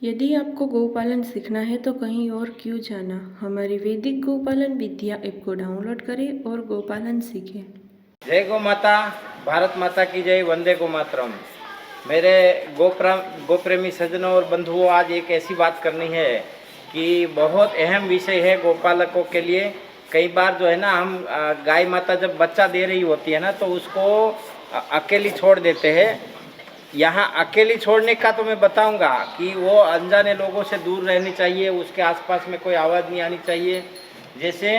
यदि आपको गौपालन सीखना है तो कहीं और क्यों जाना। हमारी वैदिक गौपालन विद्या ऐप को डाउनलोड करें और गौपालन सीखें। जय गौ माता, भारत माता की जय, वंदे गो मातरम। मेरे गोप्रेमी सज्जनों और बंधुओं, आज एक ऐसी बात करनी है कि बहुत अहम विषय है गौपालकों के लिए। कई बार जो है ना, हम गाय माता जब बच्चा दे रही होती है ना, तो उसको अकेली छोड़ देते हैं। यहाँ अकेली छोड़ने का तो मैं बताऊंगा कि वो अनजाने लोगों से दूर रहनी चाहिए, उसके आसपास में कोई आवाज़ नहीं आनी चाहिए। जैसे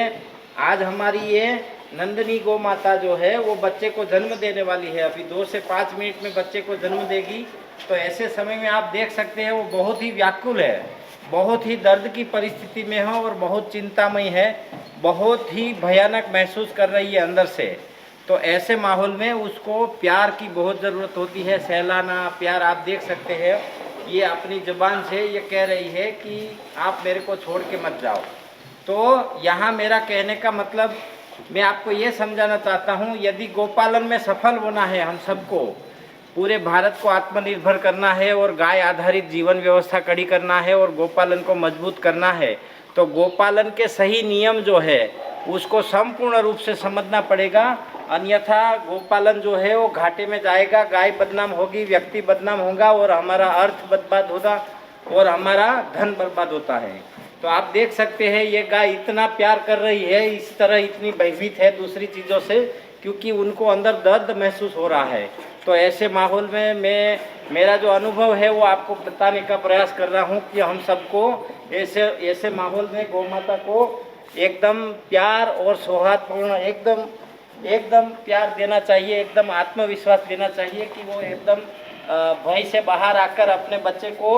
आज हमारी ये नंदनी गौ माता जो है वो बच्चे को जन्म देने वाली है, अभी 2 से 5 मिनट में बच्चे को जन्म देगी। तो ऐसे समय में आप देख सकते हैं वो बहुत ही व्याकुल है, बहुत ही दर्द की परिस्थिति में है और बहुत चिंतामयी है, बहुत ही भयानक महसूस कर रही है अंदर से। तो ऐसे माहौल में उसको प्यार की बहुत ज़रूरत होती है, सहलाना, प्यार। आप देख सकते हैं ये अपनी ज़ुबान से ये कह रही है कि आप मेरे को छोड़ के मत जाओ। तो यहाँ मेरा कहने का मतलब, मैं आपको ये समझाना चाहता हूँ, यदि गोपालन में सफल होना है, हम सबको पूरे भारत को आत्मनिर्भर करना है और गाय आधारित जीवन व्यवस्था कड़ी करना है और गोपालन को मजबूत करना है, तो गोपालन के सही नियम जो है उसको संपूर्ण रूप से समझना पड़ेगा। अन्यथा गोपालन जो है वो घाटे में जाएगा, गाय बदनाम होगी, व्यक्ति बदनाम होगा और हमारा अर्थ बर्बाद होगा और हमारा धन बर्बाद होता है। तो आप देख सकते हैं ये गाय इतना प्यार कर रही है, इस तरह इतनी भयभीत है दूसरी चीज़ों से, क्योंकि उनको अंदर दर्द महसूस हो रहा है। तो ऐसे माहौल में मेरा जो अनुभव है वो आपको बताने का प्रयास कर रहा हूँ कि हम सबको ऐसे माहौल में गौ माता को एकदम प्यार और सौहार्दपूर्ण एकदम प्यार देना चाहिए, एकदम आत्मविश्वास देना चाहिए कि वो एकदम भय से बाहर आकर अपने बच्चे को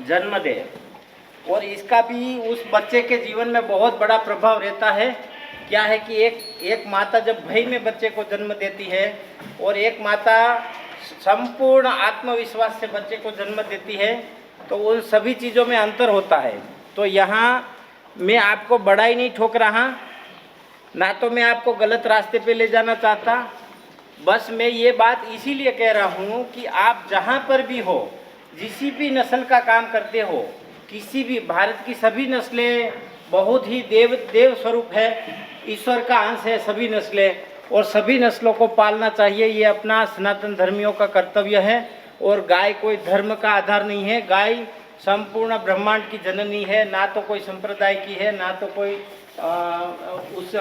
जन्म दे। और इसका भी उस बच्चे के जीवन में बहुत बड़ा प्रभाव रहता है। क्या है कि एक माता जब भय में बच्चे को जन्म देती है और एक माता संपूर्ण आत्मविश्वास से बच्चे को जन्म देती है, तो उन सभी चीज़ों में अंतर होता है। तो यहाँ मैं आपको बड़ाई नहीं ठोक रहा, ना तो मैं आपको गलत रास्ते पे ले जाना चाहता, बस मैं ये बात इसीलिए कह रहा हूँ कि आप जहाँ पर भी हो, जिसी भी नस्ल का काम करते हो, किसी भी, भारत की सभी नस्लें बहुत ही देव स्वरूप है, ईश्वर का अंश है सभी नस्लें, और सभी नस्लों को पालना चाहिए, ये अपना सनातन धर्मियों का कर्तव्य है। और गाय कोई धर्म का आधार नहीं है, गाय संपूर्ण ब्रह्मांड की जननी है, ना तो कोई संप्रदाय की है, ना तो कोई उस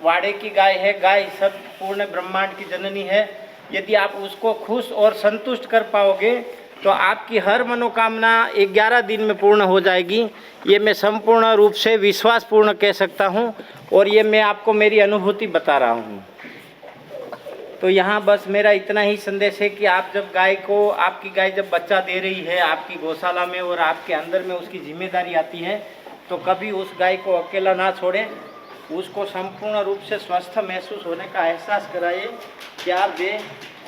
वाड़े की गाय है। गाय सब पूर्ण ब्रह्मांड की जननी है। यदि आप उसको खुश और संतुष्ट कर पाओगे तो आपकी हर मनोकामना 11 दिन में पूर्ण हो जाएगी। ये मैं संपूर्ण रूप से विश्वासपूर्ण कह सकता हूँ और ये मैं आपको मेरी अनुभूति बता रहा हूँ। तो यहाँ बस मेरा इतना ही संदेश है कि आप जब आपकी गाय जब बच्चा दे रही है आपकी गौशाला में और आपके अंदर में उसकी जिम्मेदारी आती है, तो कभी उस गाय को अकेला ना छोड़ें, उसको संपूर्ण रूप से स्वस्थ महसूस होने का एहसास कराए, प्यार दे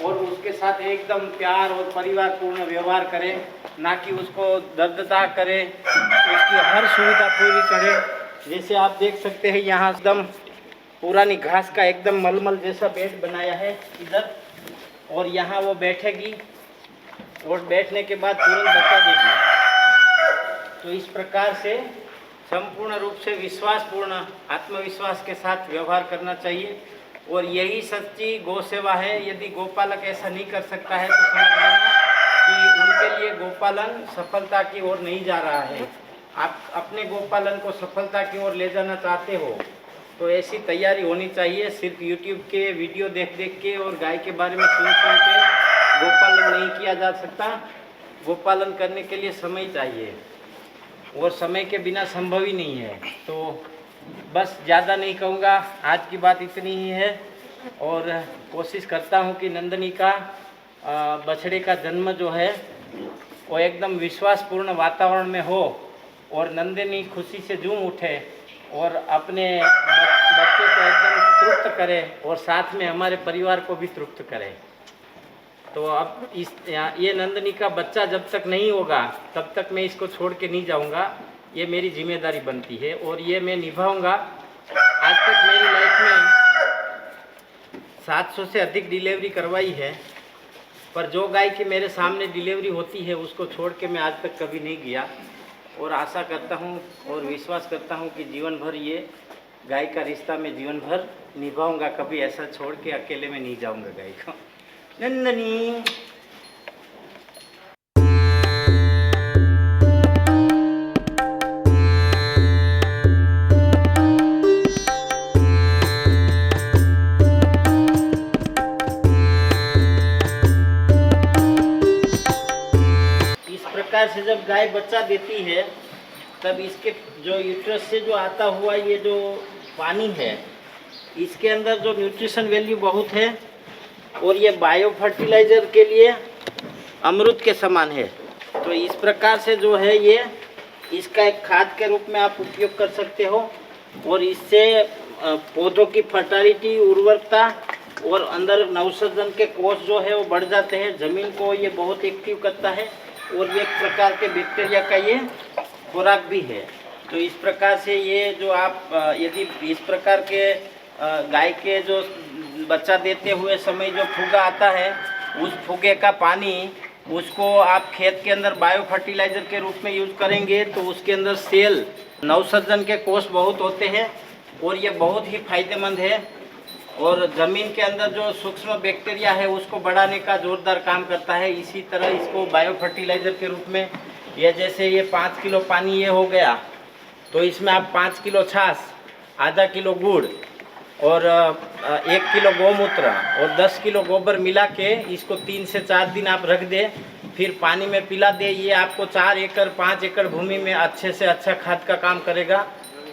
और उसके साथ एकदम प्यार और परिवारपूर्ण व्यवहार करें, ना कि उसको दर्दता करें, उसकी हर सुविधा पूरी करें। जैसे आप देख सकते हैं यहाँ एकदम पुरानी घास का एकदम मलमल जैसा बेड बनाया है इधर, और यहाँ वो बैठेगी और बैठने के बाद तुरंत बच्चा देगी। तो इस प्रकार से संपूर्ण रूप से विश्वासपूर्ण आत्मविश्वास के साथ व्यवहार करना चाहिए और यही सच्ची गौ सेवा है। यदि गोपालक ऐसा नहीं कर सकता है तो समझ लेना कि उनके लिए गोपालन सफलता की ओर नहीं जा रहा है। आप अपने गोपालन को सफलता की ओर ले जाना चाहते हो तो ऐसी तैयारी होनी चाहिए। सिर्फ यूट्यूब के वीडियो देख के और गाय के बारे में सुन के गोपालन नहीं किया जा सकता। गोपालन करने के लिए समय चाहिए और समय के बिना संभव ही नहीं है। तो बस ज़्यादा नहीं कहूँगा, आज की बात इतनी ही है और कोशिश करता हूँ कि नंदनी का बछड़े का जन्म जो है वो एकदम विश्वासपूर्ण वातावरण में हो और नंदनी खुशी से झूम उठे और अपने बच्चे को एकदम तृप्त करे और साथ में हमारे परिवार को भी तृप्त करे। तो अब ये नंदनी का बच्चा जब तक नहीं होगा तब तक मैं इसको छोड़ के नहीं जाऊंगा, ये मेरी जिम्मेदारी बनती है और ये मैं निभाऊंगा। आज तक मेरी लाइफ में 700 से अधिक डिलीवरी करवाई है पर जो गाय की मेरे सामने डिलीवरी होती है उसको छोड़ के मैं आज तक कभी नहीं गया, और आशा करता हूँ और विश्वास करता हूँ कि जीवन भर ये गाय का रिश्ता मैं जीवन भर निभाऊंगा। कभी ऐसा छोड़ के अकेले में नहीं जाऊंगा गाय को। नंदनी प्रकार से जब गाय बच्चा देती है तब इसके जो यूट्रस से जो आता हुआ ये जो पानी है, इसके अंदर जो न्यूट्रिशन वैल्यू बहुत है, और ये बायो फर्टिलाइजर के लिए अमृत के समान है। तो इस प्रकार से जो है ये इसका एक खाद के रूप में आप उपयोग कर सकते हो, और इससे पौधों की फर्टिलिटी, उर्वरकता और अंदर नवसर्जन के कोष जो है वो बढ़ जाते हैं। ज़मीन को ये बहुत एक्टिव करता है, और ये एक प्रकार के बैक्टीरिया का ये खुराक भी है। तो इस प्रकार से ये जो आप यदि इस प्रकार के गाय के जो बच्चा देते हुए समय जो फुगा आता है, उस फुगे का पानी उसको आप खेत के अंदर बायो फर्टिलाइज़र के रूप में यूज करेंगे तो उसके अंदर सेल, नवसर्जन के कोष बहुत होते हैं, और ये बहुत ही फायदेमंद है। और ज़मीन के अंदर जो सूक्ष्म बैक्टीरिया है उसको बढ़ाने का जोरदार काम करता है। इसी तरह इसको बायो फर्टिलाइज़र के रूप में, या जैसे ये 5 किलो पानी ये हो गया, तो इसमें आप 5 किलो छाछ, आधा किलो गुड़ और 1 किलो गौमूत्र और 10 किलो गोबर मिला के इसको 3 से 4 दिन आप रख दें, फिर पानी में पिला दे। ये आपको 4 एकड़ 5 एकड़ भूमि में अच्छे से अच्छा खाद का काम करेगा।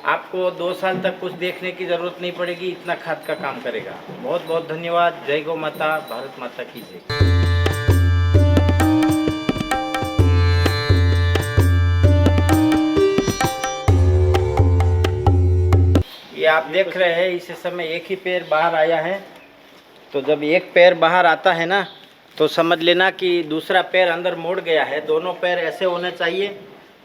आपको 2 साल तक कुछ देखने की ज़रूरत नहीं पड़ेगी, इतना खाद का काम करेगा। बहुत बहुत धन्यवाद। जय गौ माता, भारत माता की जय। ये आप देख रहे हैं इस समय एक ही पैर बाहर आया है। तो जब एक पैर बाहर आता है ना, तो समझ लेना कि दूसरा पैर अंदर मुड़ गया है। दोनों पैर ऐसे होने चाहिए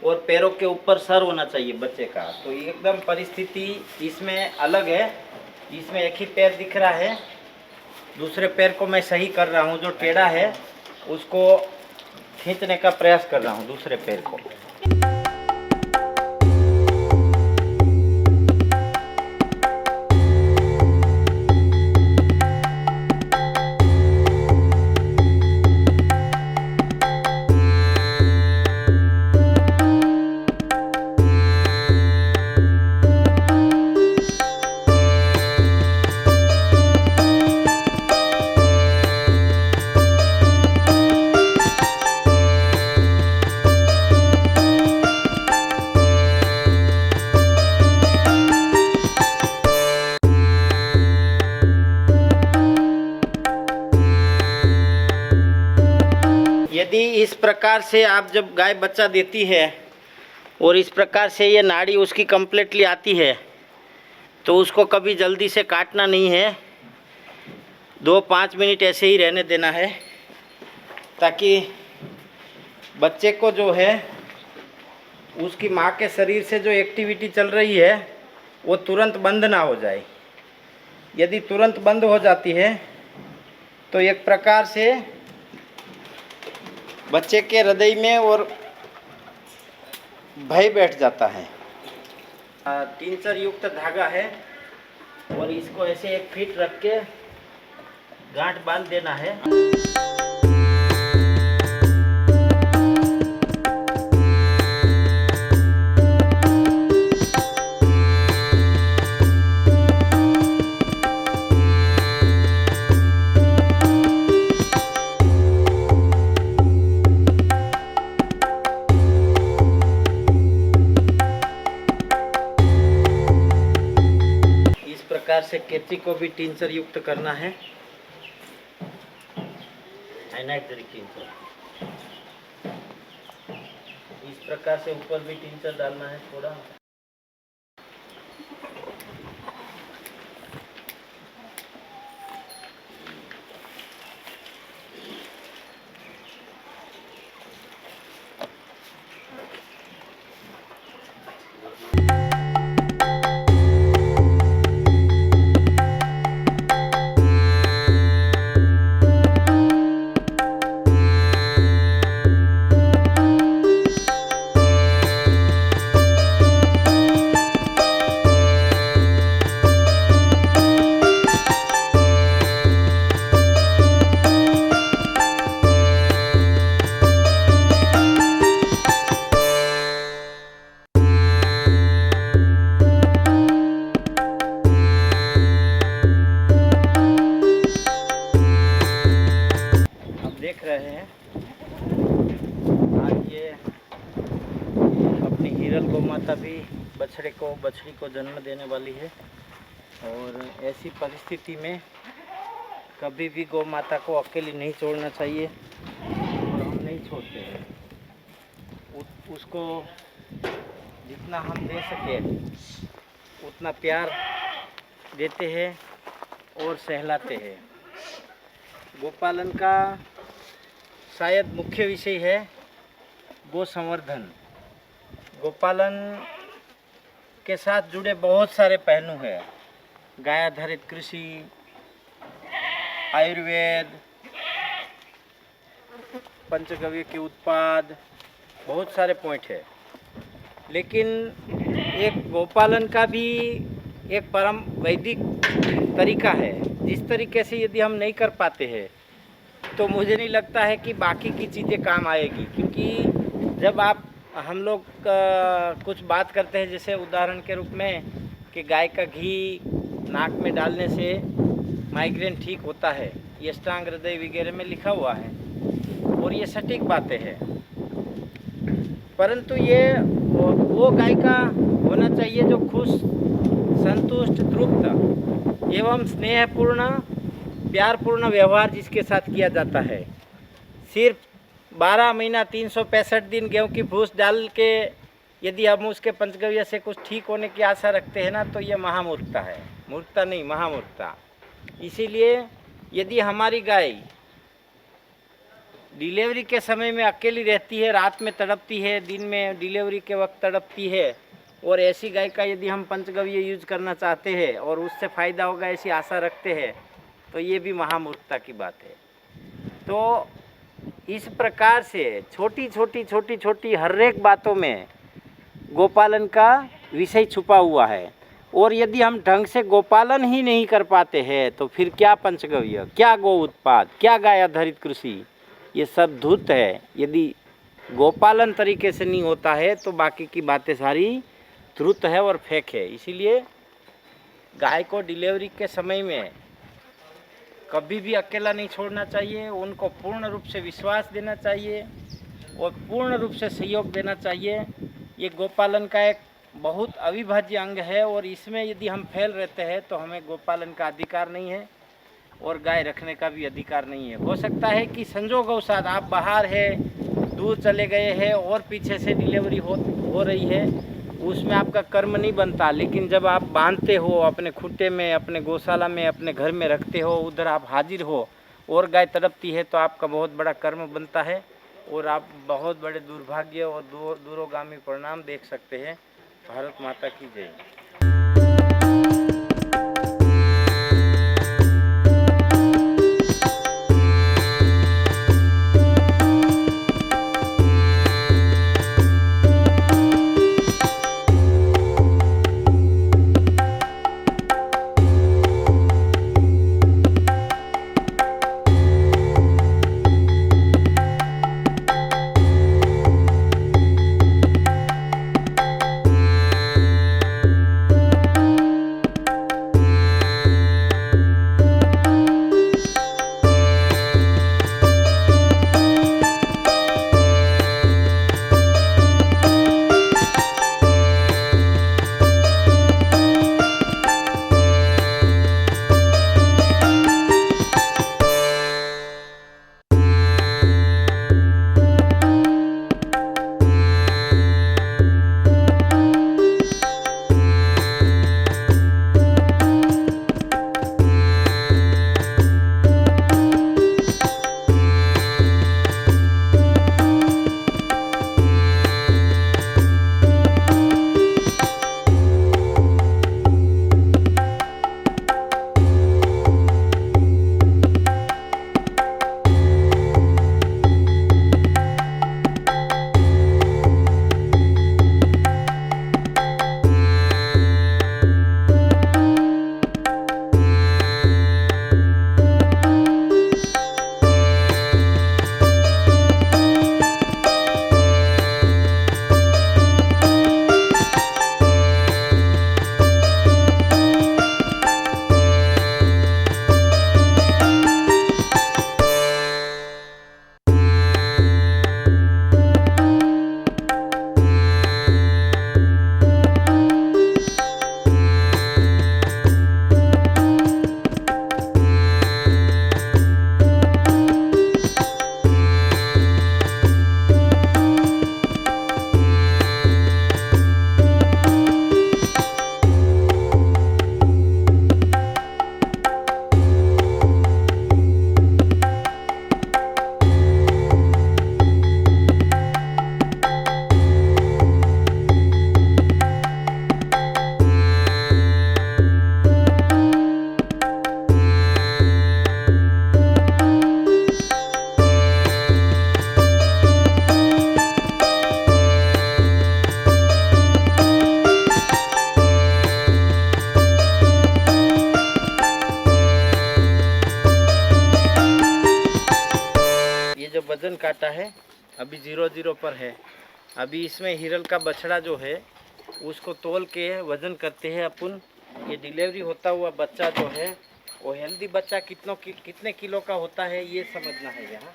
और पैरों के ऊपर सर होना चाहिए बच्चे का। तो एकदम परिस्थिति इसमें अलग है। इसमें एक ही पैर दिख रहा है, दूसरे पैर को मैं सही कर रहा हूँ, जो टेढ़ा है उसको खींचने का प्रयास कर रहा हूँ दूसरे पैर को। यदि इस प्रकार से आप जब गाय बच्चा देती है और इस प्रकार से ये नाड़ी उसकी कम्प्लीटली आती है, तो उसको कभी जल्दी से काटना नहीं है। 2-5 मिनट ऐसे ही रहने देना है, ताकि बच्चे को जो है उसकी माँ के शरीर से जो एक्टिविटी चल रही है वो तुरंत बंद ना हो जाए। यदि तुरंत बंद हो जाती है तो एक प्रकार से बच्चे के हृदय में और भय बैठ जाता है। टिंचर युक्त धागा है, और इसको ऐसे 1 फीट रख के गांठ बांध देना है। प्रकार से कैंची को भी टिंचर युक्त करना है। टिंचर इस प्रकार से ऊपर भी टिंचर डालना है थोड़ा। माता भी बछड़ी को जन्म देने वाली है और ऐसी परिस्थिति में कभी भी गौ माता को अकेली नहीं छोड़ना चाहिए और हम नहीं छोड़ते हैं। उसको जितना हम दे सके उतना प्यार देते हैं और सहलाते हैं। गोपालन का शायद मुख्य विषय है गो संवर्धन। गोपालन के साथ जुड़े बहुत सारे पहलू हैं, गाय आधारित कृषि, आयुर्वेद, पंचगव्य के उत्पाद, बहुत सारे पॉइंट है। लेकिन एक गोपालन का भी एक परम वैदिक तरीका है, जिस तरीके से यदि हम नहीं कर पाते हैं तो मुझे नहीं लगता है कि बाकी की चीज़ें काम आएगी। क्योंकि जब हम लोग कुछ बात करते हैं, जैसे उदाहरण के रूप में कि गाय का घी नाक में डालने से माइग्रेन ठीक होता है, ये अष्टांग हृदय वगैरह में लिखा हुआ है और ये सटीक बातें हैं। परंतु ये वो गाय का होना चाहिए जो खुश, संतुष्ट, तृप्त एवं स्नेहपूर्ण, प्यारपूर्ण व्यवहार जिसके साथ किया जाता है। सिर्फ 12 महीना 365 दिन गेहूं की भूस डाल के यदि हम उसके पंचगव्य से कुछ ठीक होने की आशा रखते हैं ना, तो ये महामूर्खता है। मूर्खता नहीं, महामूर्खता। इसीलिए यदि हमारी गाय डिलीवरी के समय में अकेली रहती है, रात में तड़पती है, दिन में डिलीवरी के वक्त तड़पती है, और ऐसी गाय का यदि हम पंचगव्य यूज करना चाहते हैं और उससे फ़ायदा होगा ऐसी आशा रखते हैं, तो ये भी महामूर्खता की बात है। तो इस प्रकार से छोटी हर एक बातों में गोपालन का विषय छुपा हुआ है। और यदि हम ढंग से गोपालन ही नहीं कर पाते हैं तो फिर क्या पंचगव्य, क्या गो उत्पाद, क्या गाय आधारित कृषि, ये सब धूर्त है। यदि गोपालन तरीके से नहीं होता है तो बाकी की बातें सारी धूर्त है और फेक है। इसीलिए गाय को डिलीवरी के समय में कभी भी अकेला नहीं छोड़ना चाहिए, उनको पूर्ण रूप से विश्वास देना चाहिए और पूर्ण रूप से सहयोग देना चाहिए। ये गोपालन का एक बहुत अविभाज्य अंग है और इसमें यदि हम फेल रहते हैं तो हमें गोपालन का अधिकार नहीं है और गाय रखने का भी अधिकार नहीं है। हो सकता है कि संजोगवशात आप बाहर है, दूर चले गए हैं और पीछे से डिलीवरी हो रही है, उसमें आपका कर्म नहीं बनता। लेकिन जब आप बांधते हो अपने खूंटे में, अपने गौशाला में, अपने घर में रखते हो, उधर आप हाजिर हो और गाय तड़पती है, तो आपका बहुत बड़ा कर्म बनता है और आप बहुत बड़े दुर्भाग्य और दूरोगामी परिणाम देख सकते हैं। भारत माता की जय। काटा है, अभी 0-0 पर है। अभी इसमें हिरल का बछड़ा जो है उसको तोल के वज़न करते हैं अपन। ये डिलीवरी होता हुआ बच्चा जो है वो हेल्दी बच्चा कितने किलो का होता है ये समझना है यहाँ।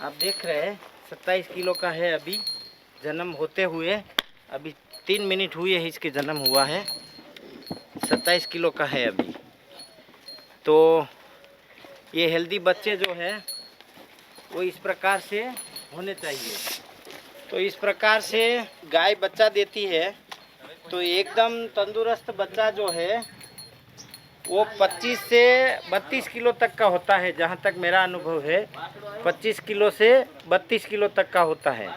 आप देख रहे हैं 27 किलो का है अभी जन्म होते हुए। अभी 3 मिनट हुए है इसके जन्म हुआ है, 27 किलो का है अभी। तो ये हेल्दी बच्चे जो है वो इस प्रकार से होने चाहिए। तो इस प्रकार से गाय बच्चा देती है तो एकदम तंदुरुस्त बच्चा जो है वो 25 से 32 किलो तक का होता है। जहाँ तक मेरा अनुभव है 25 किलो से 32 किलो तक का होता है।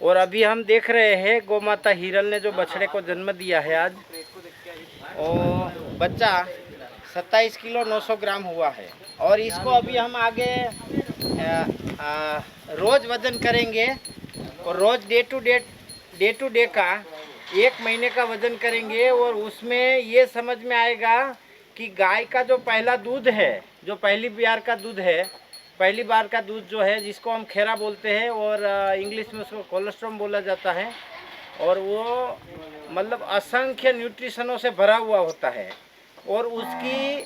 और अभी हम देख रहे हैं गौ माता हिरल ने जो बछड़े को जन्म दिया है आज, और बच्चा 27 किलो 900 ग्राम हुआ है। और इसको अभी हम आगे रोज़ वज़न करेंगे और रोज़ डे टू डे का 1 महीने का वज़न करेंगे। और उसमें ये समझ में आएगा कि गाय का जो पहला दूध है, जो पहली बार का दूध जो है जिसको हम खेरा बोलते हैं और इंग्लिश में उसको कोलेस्ट्रॉम बोला जाता है, और वो मतलब असंख्य न्यूट्रिशनों से भरा हुआ होता है। और उसकी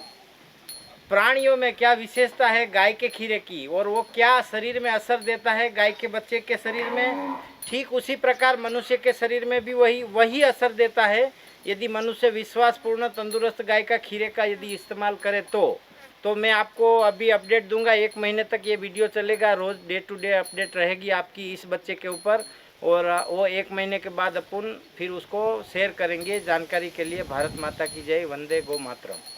प्राणियों में क्या विशेषता है गाय के खीरे की, और वो क्या शरीर में असर देता है गाय के बच्चे के शरीर में, ठीक उसी प्रकार मनुष्य के शरीर में भी वही असर देता है। यदि मनुष्य विश्वासपूर्ण तंदुरुस्त गाय का खीरे का यदि इस्तेमाल करे तो मैं आपको अभी अपडेट दूंगा। 1 महीने तक ये वीडियो चलेगा, रोज़ डे टू डे अपडेट रहेगी आपकी इस बच्चे के ऊपर। और वो 1 महीने के बाद अपन फिर उसको शेयर करेंगे जानकारी के लिए। भारत माता की जय, वंदे गो मातरम।